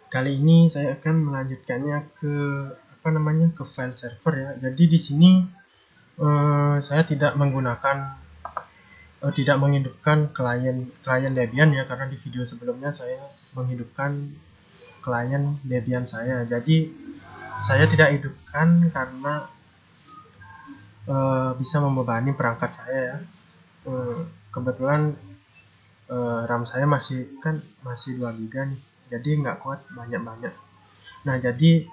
Kali ini saya akan melanjutkannya ke ke file server ya. Jadi di sini saya tidak menghidupkan klien Debian ya, karena di video sebelumnya saya menghidupkan klien Debian saya. Jadi saya tidak hidupkan karena bisa membebani perangkat saya ya. Kebetulan RAM saya masih 2 GB nih, jadi nggak kuat banyak-banyak. Nah, jadi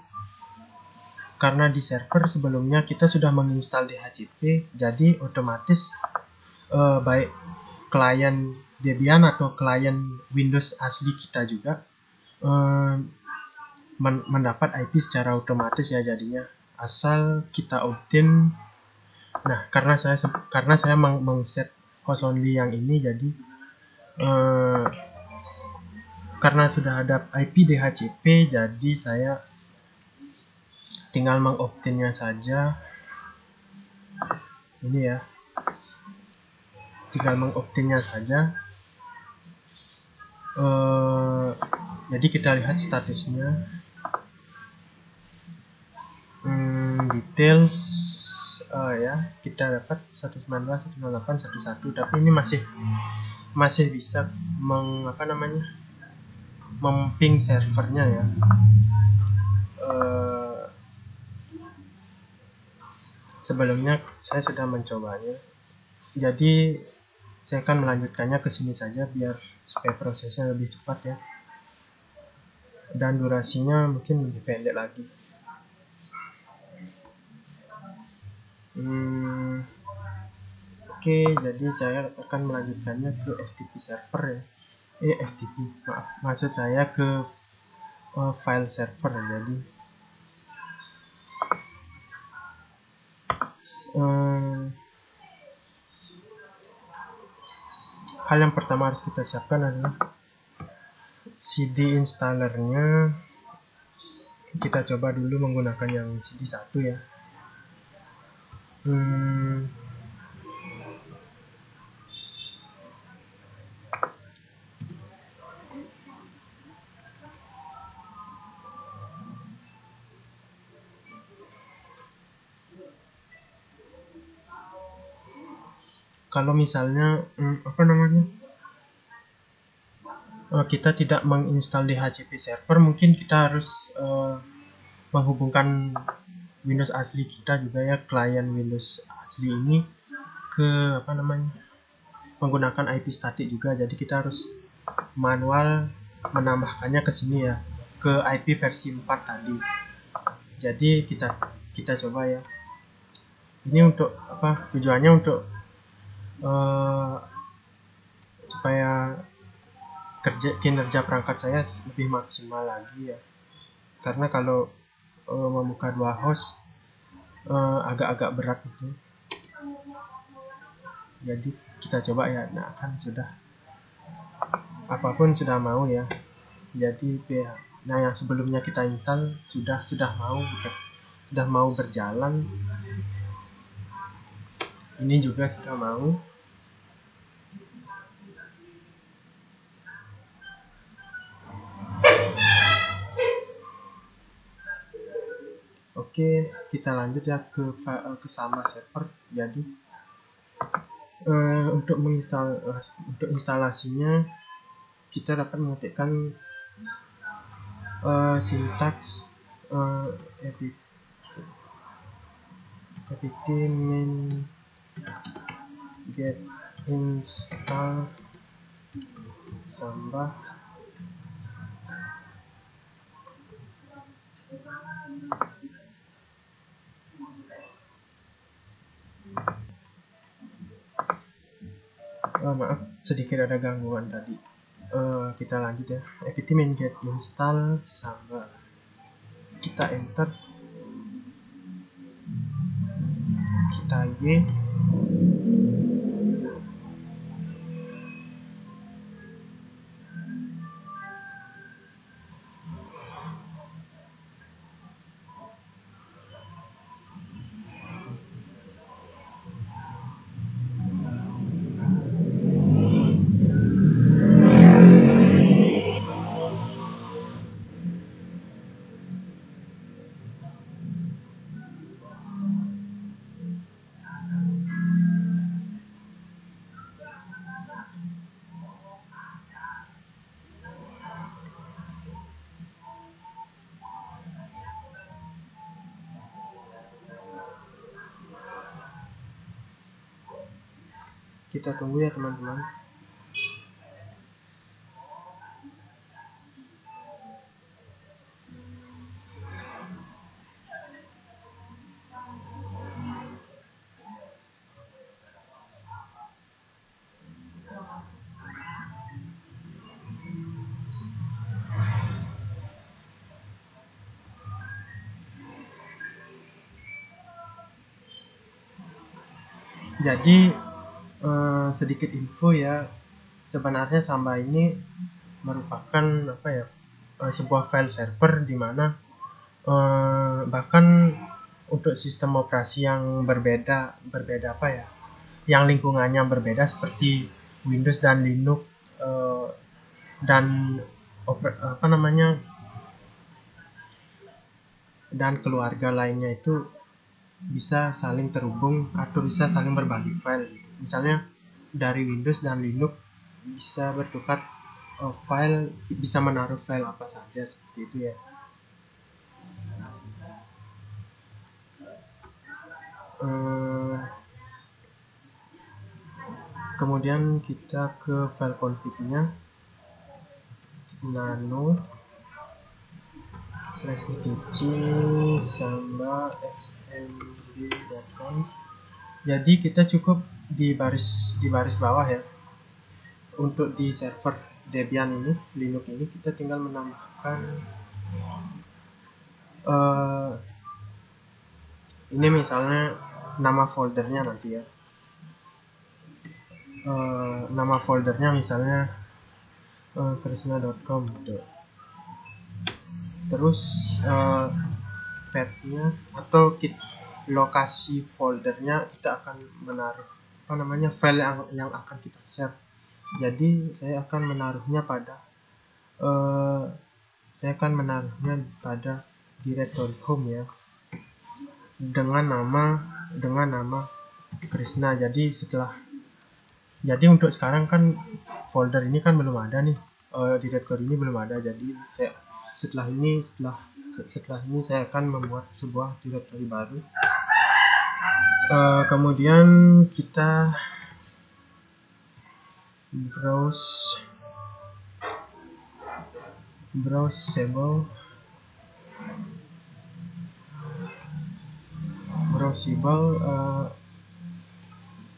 karena di server sebelumnya kita sudah menginstal DHCP, jadi otomatis baik klien Debian atau klien Windows asli kita juga mendapat IP secara otomatis ya, jadinya asal kita opt-in. Nah, karena saya mengset host only yang ini, jadi karena sudah ada IP DHCP, jadi saya tinggal mengoptinnya saja. Ini ya, tinggal mengoptinnya saja. Jadi kita lihat statusnya, details ya, kita dapat 192.168.1.1, tapi ini masih bisa memping servernya ya. Sebelumnya saya sudah mencobanya, jadi saya akan melanjutkannya ke sini saja biar supaya prosesnya lebih cepat ya, dan durasinya mungkin lebih pendek lagi. Oke, jadi saya akan melanjutkannya ke FTP server ya. Maksud saya ke file server. Jadi hal yang pertama harus kita siapkan adalah CD installernya. Kita coba dulu menggunakan yang CD 1 ya. Kalau misalnya kita tidak menginstal DHCP server, mungkin kita harus menghubungkan Windows asli kita juga ya, klien Windows asli ini ke menggunakan IP static juga. Jadi kita harus manual menambahkannya ke sini ya, ke IP versi 4 tadi. Jadi kita coba ya. Ini untuk tujuannya untuk supaya kinerja perangkat saya lebih maksimal lagi ya, karena kalau membuka 2 host agak-agak berat gitu. Jadi kita coba ya. Nah, kan sudah apapun sudah mau ya. Jadi yang sebelumnya kita install sudah mau berjalan. Ini juga sudah mau. Oke, kita lanjut ya ke sama server. Jadi untuk instalasinya kita dapat mengetikkan sintaks apt min get install samba maaf, sedikit ada gangguan tadi. Kita lanjut ya. apt min get install samba, kita enter, kita y. Kita tunggu ya teman-teman. Jadi sedikit info ya, sebenarnya Samba ini merupakan apa ya, sebuah file server di mana bahkan untuk sistem operasi yang berbeda apa ya, yang lingkungannya berbeda seperti Windows dan Linux dan apa namanya, dan keluarga lainnya itu bisa saling terhubung atau bisa saling berbagi file. Misalnya dari Windows dan Linux bisa bertukar file, bisa menaruh file apa saja seperti itu ya. Kemudian kita ke file config-nya, nano /etc samba smb.com. Jadi kita cukup di baris bawah ya. Untuk di server Debian ini, Linux ini, kita tinggal menambahkan ini misalnya nama foldernya nanti ya. Nama foldernya misalnya krisna.com gitu. Terus path-nya atau lokasi foldernya kita akan menaruh apa namanya, file yang akan kita share. Jadi saya akan menaruhnya pada directory home ya, dengan nama Krishna. Jadi untuk sekarang kan folder ini kan belum ada nih, directory ini belum ada. Jadi setelah ini saya akan membuat sebuah directory baru. Kemudian kita browsable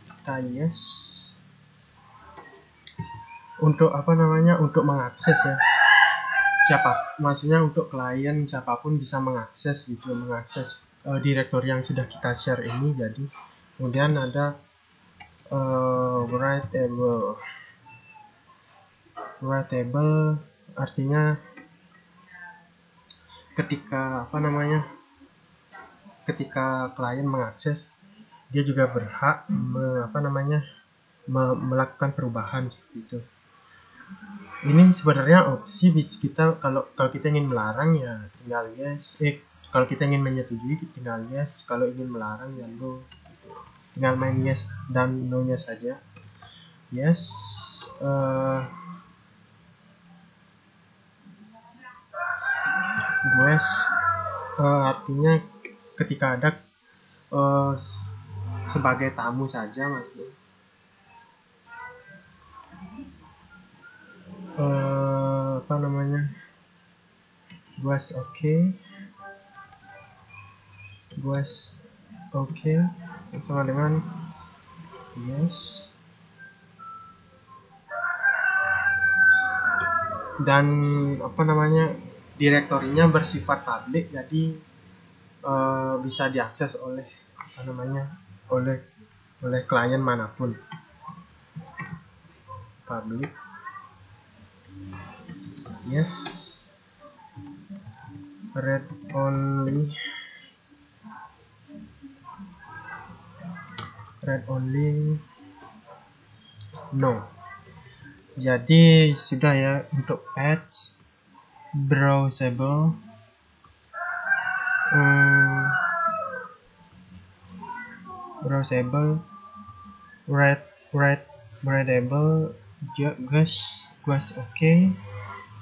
kita yes untuk apa namanya, untuk mengakses ya, maksudnya untuk klien siapapun bisa mengakses gitu, directory yang sudah kita share ini. Jadi kemudian ada writable artinya ketika klien mengakses, dia juga berhak melakukan perubahan seperti itu. Ini sebenarnya opsi kita, kalau kita ingin melarang ya tinggal yes, kalau kita ingin menyetujui tinggal yes, kalau ingin melarang ya no gitu. Tinggal main yes dan no nya saja. Yes, artinya ketika ada sebagai tamu saja maksudnya. Guas oke sama dengan yes. Dan direktorinya bersifat publik, jadi bisa diakses oleh oleh klien manapun. Public yes, read only no. Jadi sudah ya untuk patch browsable. Readable guys oke.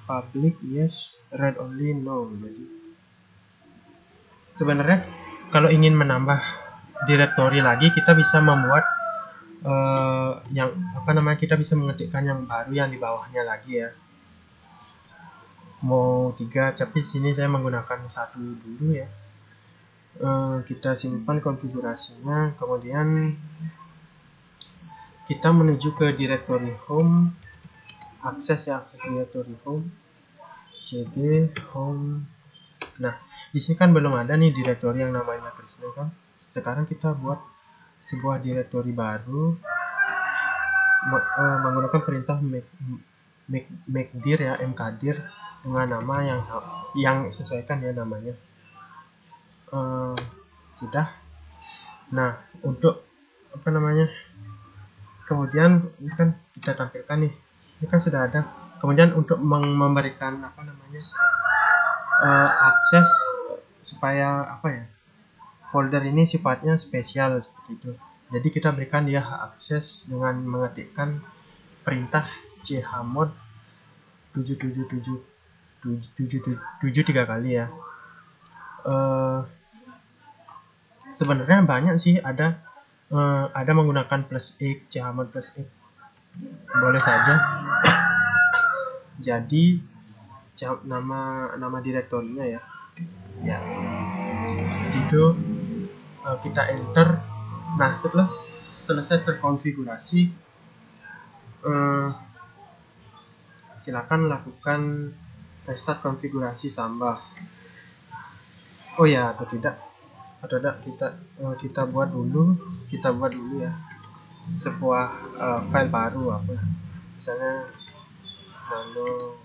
Public yes, read only no. Jadi sebenarnya kalau ingin menambah directory lagi, kita bisa membuat yang kita bisa mengetikkan yang baru yang di bawahnya lagi ya, mau 3, tapi sini saya menggunakan 1 dulu ya. Kita simpan konfigurasinya, kemudian kita menuju ke directory home, akses directory home, cd home. Nah, di sini kan belum ada nih directory yang namanya Krishna kan. Sekarang kita buat sebuah directory baru menggunakan perintah mkdir ya, mkdir dengan nama yang sesuaikan ya namanya. Sudah. Nah, untuk kemudian ini kan kita tampilkan nih, ini kan sudah ada. Kemudian untuk memberikan akses supaya folder ini sifatnya spesial seperti itu. Jadi kita berikan dia akses dengan mengetikkan perintah chmod 777 3 kali ya. Sebenarnya banyak sih, ada menggunakan +x, chmod +x, boleh saja. Jadi nama direktorinya ya seperti itu. Kita enter. Nah, setelah selesai terkonfigurasi, silakan lakukan restart konfigurasi Samba. Oh ya, atau tidak kita buat dulu ya sebuah file baru, misalnya nano.txt.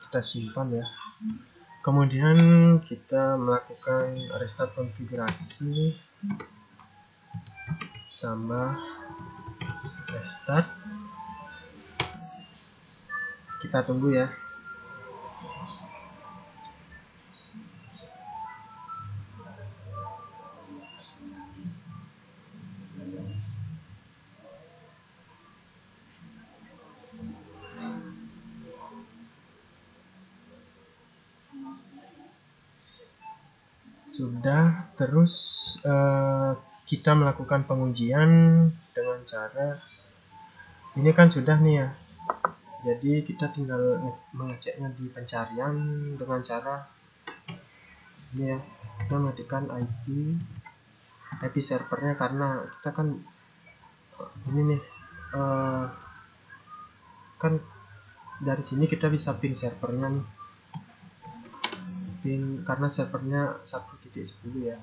Kita simpan ya. Kemudian kita melakukan restart konfigurasi Samba restart. Kita tunggu ya. Sudah, terus kita melakukan pengujian dengan cara ini kan sudah nih ya. Jadi kita tinggal mengeceknya di pencarian dengan cara ini ya, kita mengetikkan IP servernya, karena kita kan ini nih kan dari sini kita bisa ping servernya nih, karena servernya 1.10 ya,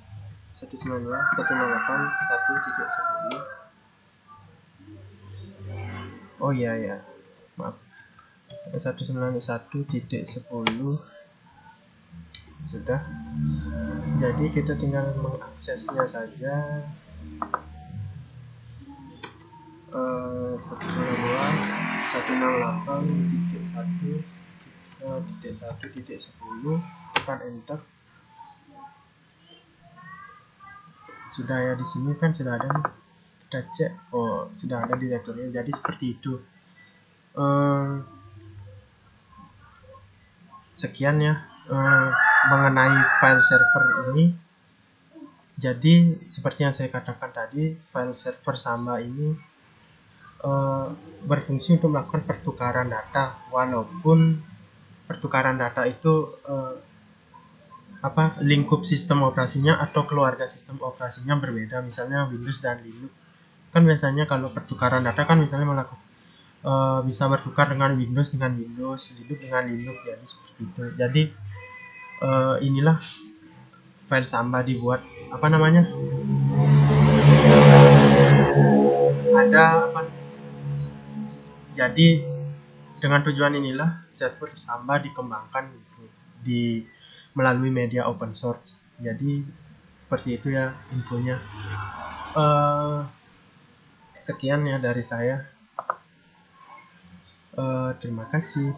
192.168.1.10. oh iya ya, maaf, 191.10 sudah. Jadi kita tinggal mengaksesnya saja. 192.168.1.1.10, tekan enter. Sudah ya, di sini kan sudah ada nih. Kita cek, oh sudah ada direktorinya. Jadi seperti itu. Sekian ya mengenai file server ini. Jadi seperti yang saya katakan tadi, file server Samba ini berfungsi untuk melakukan pertukaran data, walaupun pertukaran data itu lingkup sistem operasinya atau keluarga sistem operasinya berbeda, misalnya Windows dan Linux. Kan biasanya kalau pertukaran data kan misalnya bisa bertukar dengan Windows Linux dengan Linux, jadi seperti itu. Jadi inilah file Samba dibuat jadi dengan tujuan inilah server Samba dikembangkan melalui media open source. Jadi seperti itu ya infonya. Sekian ya dari saya. Terima kasih.